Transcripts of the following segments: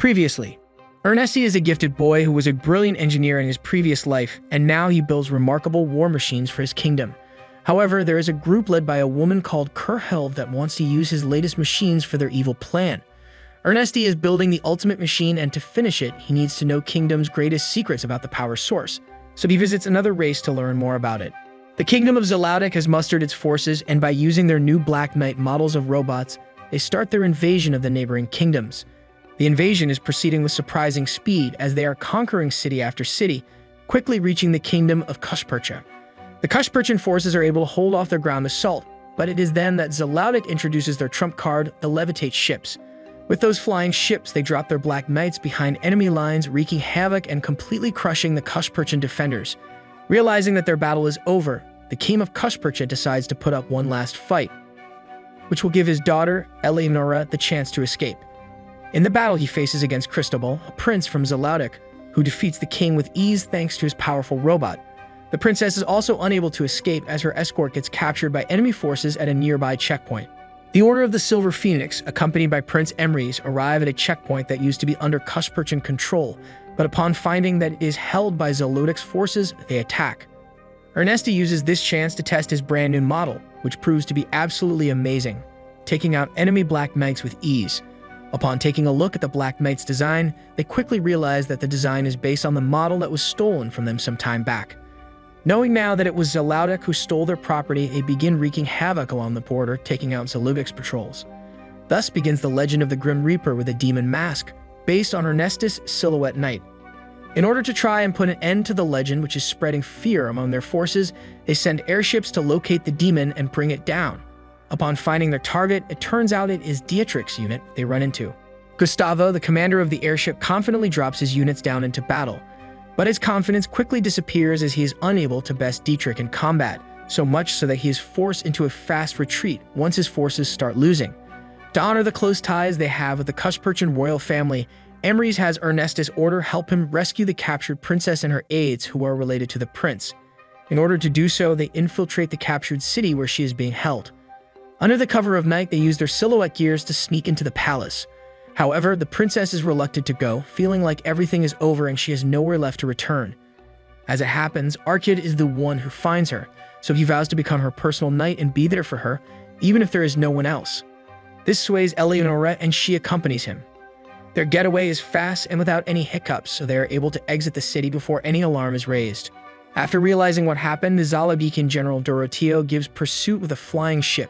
Previously, Ernesti is a gifted boy who was a brilliant engineer in his previous life, and now he builds remarkable war machines for his kingdom. However, there is a group led by a woman called Kurheld that wants to use his latest machines for their evil plan. Ernesti is building the ultimate machine, and to finish it, he needs to know Kingdom's greatest secrets about the power source. So he visits another race to learn more about it. The Kingdom of Zalaudic has mustered its forces, and by using their new Black Knight models of robots, they start their invasion of the neighboring kingdoms. The invasion is proceeding with surprising speed as they are conquering city after city, quickly reaching the kingdom of Kushpercha. The Kushperchan forces are able to hold off their ground assault, but it is then that Zalaudic introduces their trump card, the levitate ships. With those flying ships, they drop their Black Knights behind enemy lines, wreaking havoc and completely crushing the Kushperchan defenders. Realizing that their battle is over, the king of Kushpercha decides to put up one last fight, which will give his daughter, Eleonora, the chance to escape. In the battle, he faces against Cristobal, a prince from Zalaudic, who defeats the king with ease thanks to his powerful robot. The princess is also unable to escape as her escort gets captured by enemy forces at a nearby checkpoint. The Order of the Silver Phoenix, accompanied by Prince Emrys, arrive at a checkpoint that used to be under Kushperchan control, but upon finding that it is held by Zalaudic's forces, they attack. Ernesti uses this chance to test his brand new model, which proves to be absolutely amazing, taking out enemy Black Knights with ease. Upon taking a look at the Black Knight's design, they quickly realize that the design is based on the model that was stolen from them some time back. Knowing now that it was Zalaudic who stole their property, they begin wreaking havoc along the border, taking out Zalaudic's patrols. Thus begins the legend of the Grim Reaper with a demon mask, based on Ernesti's Silhouette Knight. In order to try and put an end to the legend, which is spreading fear among their forces, they send airships to locate the demon and bring it down. Upon finding their target, it turns out it is Dietrich's unit they run into. Gustavo, the commander of the airship, confidently drops his units down into battle, but his confidence quickly disappears as he is unable to best Dietrich in combat, so much so that he is forced into a fast retreat once his forces start losing. To honor the close ties they have with the Kushperchan royal family, Emrys has Ernesti's order help him rescue the captured princess and her aides who are related to the prince. In order to do so, they infiltrate the captured city where she is being held. Under the cover of night, they use their silhouette gears to sneak into the palace. However, the princess is reluctant to go, feeling like everything is over and she has nowhere left to return. As it happens, Archid is the one who finds her, so he vows to become her personal knight and be there for her, even if there is no one else. This sways Eleonora and she accompanies him. Their getaway is fast and without any hiccups, so they are able to exit the city before any alarm is raised. After realizing what happened, the Zalaudican General Doroteo gives pursuit with a flying ship.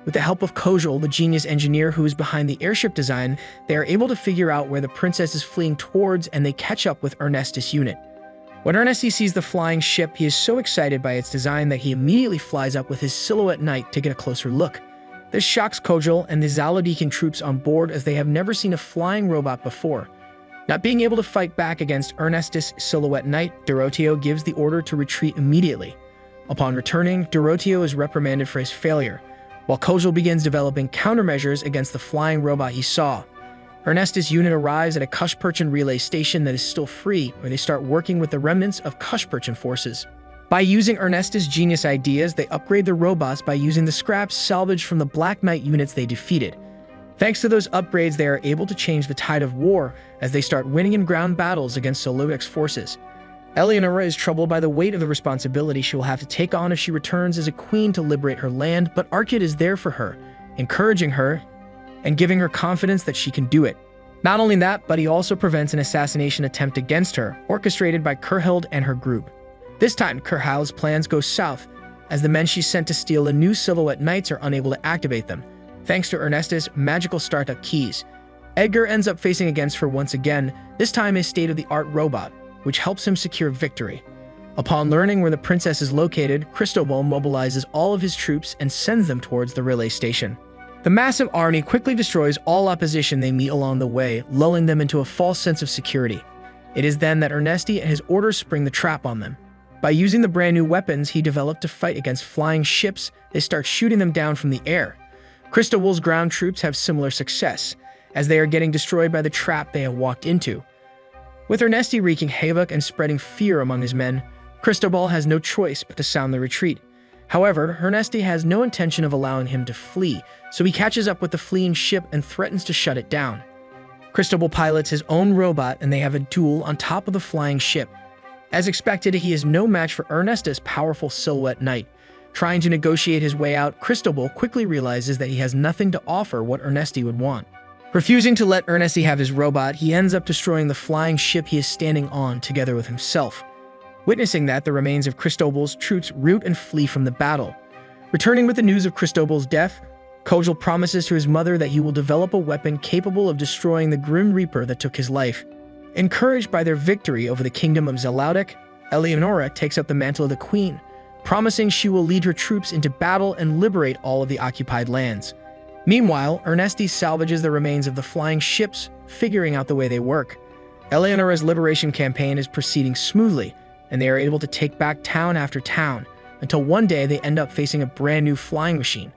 With the help of Kojal, the genius engineer who is behind the airship design, they are able to figure out where the princess is fleeing towards, and they catch up with Ernesti's unit. When Ernesti sees the flying ship, he is so excited by its design that he immediately flies up with his Silhouette Knight to get a closer look. This shocks Kojal and the Zalaudican troops on board as they have never seen a flying robot before. Not being able to fight back against Ernesti's Silhouette Knight, Doroteo gives the order to retreat immediately. Upon returning, Doroteo is reprimanded for his failure, while Kojal begins developing countermeasures against the flying robot he saw. Ernesti's unit arrives at a Kushperchan relay station that is still free, where they start working with the remnants of Kushperchan forces. By using Ernesti's genius ideas, they upgrade their robots by using the scraps salvaged from the Black Knight units they defeated. Thanks to those upgrades, they are able to change the tide of war as they start winning in ground battles against Zalaudic's forces. Eleonora is troubled by the weight of the responsibility she will have to take on if she returns as a queen to liberate her land, but Archid is there for her, encouraging her and giving her confidence that she can do it. Not only that, but he also prevents an assassination attempt against her, orchestrated by Kurheld and her group. This time, Kurheld's plans go south, as the men she sent to steal the new Silhouette Knights are unable to activate them, thanks to Ernesti's magical startup keys. Edgar ends up facing against her once again, this time a state-of-the-art robot, which helps him secure victory. Upon learning where the princess is located, Cristobal mobilizes all of his troops and sends them towards the relay station. The massive army quickly destroys all opposition they meet along the way, lulling them into a false sense of security. It is then that Ernesti and his orders spring the trap on them. By using the brand new weapons he developed to fight against flying ships, they start shooting them down from the air. Cristobal's ground troops have similar success, as they are getting destroyed by the trap they have walked into. With Ernesti wreaking havoc and spreading fear among his men, Cristobal has no choice but to sound the retreat. However, Ernesti has no intention of allowing him to flee, so he catches up with the fleeing ship and threatens to shut it down. Cristobal pilots his own robot and they have a duel on top of the flying ship. As expected, he is no match for Ernesti's powerful silhouette knight. Trying to negotiate his way out, Cristobal quickly realizes that he has nothing to offer what Ernesti would want. Refusing to let Ernesti have his robot, he ends up destroying the flying ship he is standing on together with himself. Witnessing that, the remains of Cristobal's troops rout and flee from the battle. Returning with the news of Cristobal's death, Kojal promises to his mother that he will develop a weapon capable of destroying the Grim Reaper that took his life. Encouraged by their victory over the kingdom of Zalaudic, Eleonora takes up the mantle of the queen, promising she will lead her troops into battle and liberate all of the occupied lands. Meanwhile, Ernesti salvages the remains of the flying ships, figuring out the way they work. Eleonora's liberation campaign is proceeding smoothly, and they are able to take back town after town, until one day they end up facing a brand new flying machine.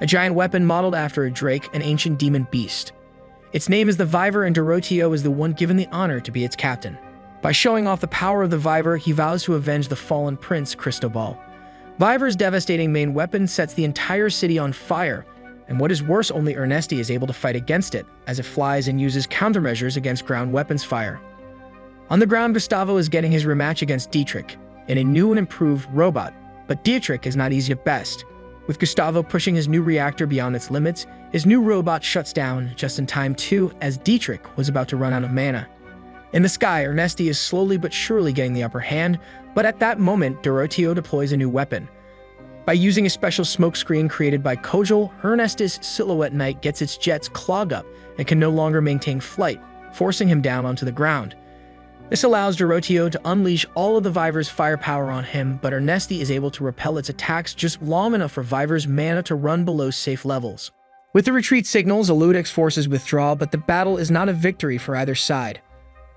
A giant weapon modeled after a drake, an ancient demon beast. Its name is the Viver, and Dorotio is the one given the honor to be its captain. By showing off the power of the Viver, he vows to avenge the fallen prince, Cristobal. Viver's devastating main weapon sets the entire city on fire, and what is worse, only Ernesti is able to fight against it, as it flies and uses countermeasures against ground weapons fire. On the ground, Gustavo is getting his rematch against Dietrich, in a new and improved robot, but Dietrich is not easy at best. With Gustavo pushing his new reactor beyond its limits, his new robot shuts down just in time too, as Dietrich was about to run out of mana. In the sky, Ernesti is slowly but surely getting the upper hand, but at that moment, Dorotio deploys a new weapon. By using a special smokescreen created by Kojal, Ernesti's silhouette knight gets its jets clog up and can no longer maintain flight, forcing him down onto the ground. This allows Dorotio to unleash all of the Viver's firepower on him, but Ernesti is able to repel its attacks just long enough for Viver's mana to run below safe levels. With the retreat signals, Zaludic's forces withdraw, but the battle is not a victory for either side.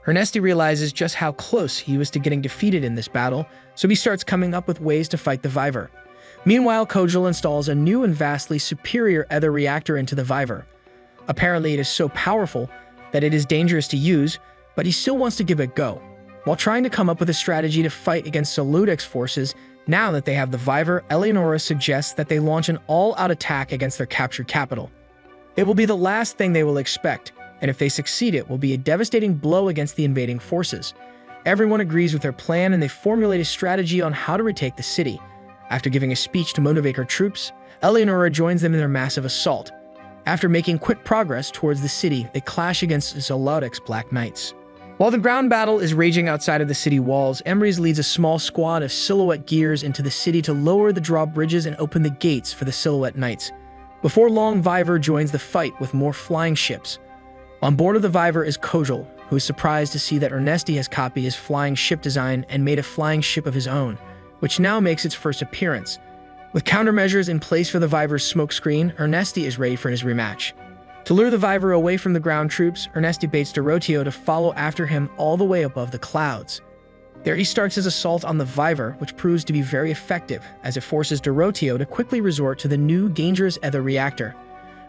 Ernesti realizes just how close he was to getting defeated in this battle, so he starts coming up with ways to fight the Viver. Meanwhile, Kojal installs a new and vastly superior ether reactor into the Viver. Apparently, it is so powerful that it is dangerous to use, but he still wants to give it a go. While trying to come up with a strategy to fight against Zaludic's forces, now that they have the Viver, Eleonora suggests that they launch an all-out attack against their captured capital. It will be the last thing they will expect, and if they succeed, it will be a devastating blow against the invading forces. Everyone agrees with their plan, and they formulate a strategy on how to retake the city. After giving a speech to motivate her troops, Eleonora joins them in their massive assault. After making quick progress towards the city, they clash against Zalaudic's Black Knights. While the ground battle is raging outside of the city walls, Emrys leads a small squad of Silhouette Gears into the city to lower the drawbridges and open the gates for the Silhouette Knights. Before long, Viver joins the fight with more flying ships. On board of the Viver is Kojal, who is surprised to see that Ernesti has copied his flying ship design and made a flying ship of his own, which now makes its first appearance. With countermeasures in place for the Viver's smokescreen, Ernesti is ready for his rematch. To lure the Viver away from the ground troops, Ernesti baits Dorotio to follow after him all the way above the clouds. There he starts his assault on the Viver, which proves to be very effective, as it forces Dorotio to quickly resort to the new dangerous ether reactor.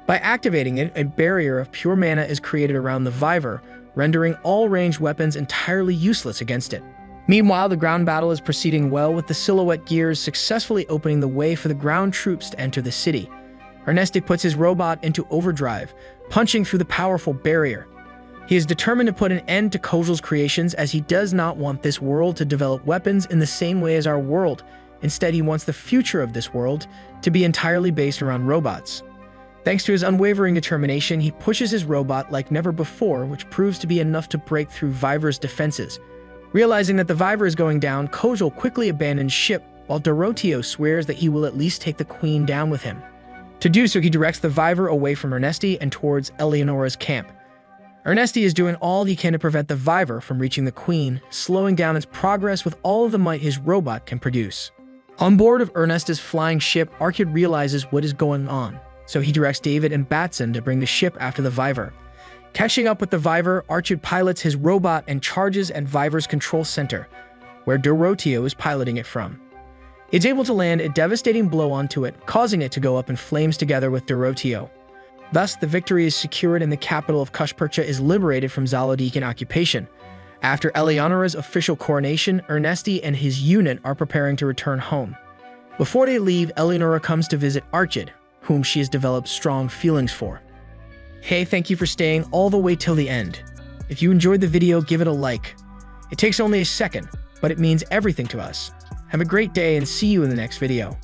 By activating it, a barrier of pure mana is created around the Viver, rendering all ranged weapons entirely useless against it. Meanwhile, the ground battle is proceeding well, with the Silhouette Gears successfully opening the way for the ground troops to enter the city. Ernesti puts his robot into overdrive, punching through the powerful barrier. He is determined to put an end to Kojal's creations, as he does not want this world to develop weapons in the same way as our world. Instead, he wants the future of this world to be entirely based around robots. Thanks to his unwavering determination, he pushes his robot like never before, which proves to be enough to break through Viver's defenses. Realizing that the Viver is going down, Kojal quickly abandons ship, while Dorotio swears that he will at least take the queen down with him. To do so, he directs the Viver away from Ernesti and towards Eleonora's camp. Ernesti is doing all he can to prevent the Viver from reaching the queen, slowing down its progress with all of the might his robot can produce. On board of Ernesti's flying ship, Archid realizes what is going on, so he directs David and Batson to bring the ship after the Viver. Catching up with the Viver, Archid pilots his robot and charges at Viver's control center, where Dorotio is piloting it from. It's able to land a devastating blow onto it, causing it to go up in flames together with Dorotio. Thus, the victory is secured and the capital of Kushpercha is liberated from Zalodican occupation. After Eleonora's official coronation, Ernesti and his unit are preparing to return home. Before they leave, Eleonora comes to visit Archid, whom she has developed strong feelings for. Hey, thank you for staying all the way till the end. If you enjoyed the video, give it a like. It takes only a second, but it means everything to us. Have a great day and see you in the next video.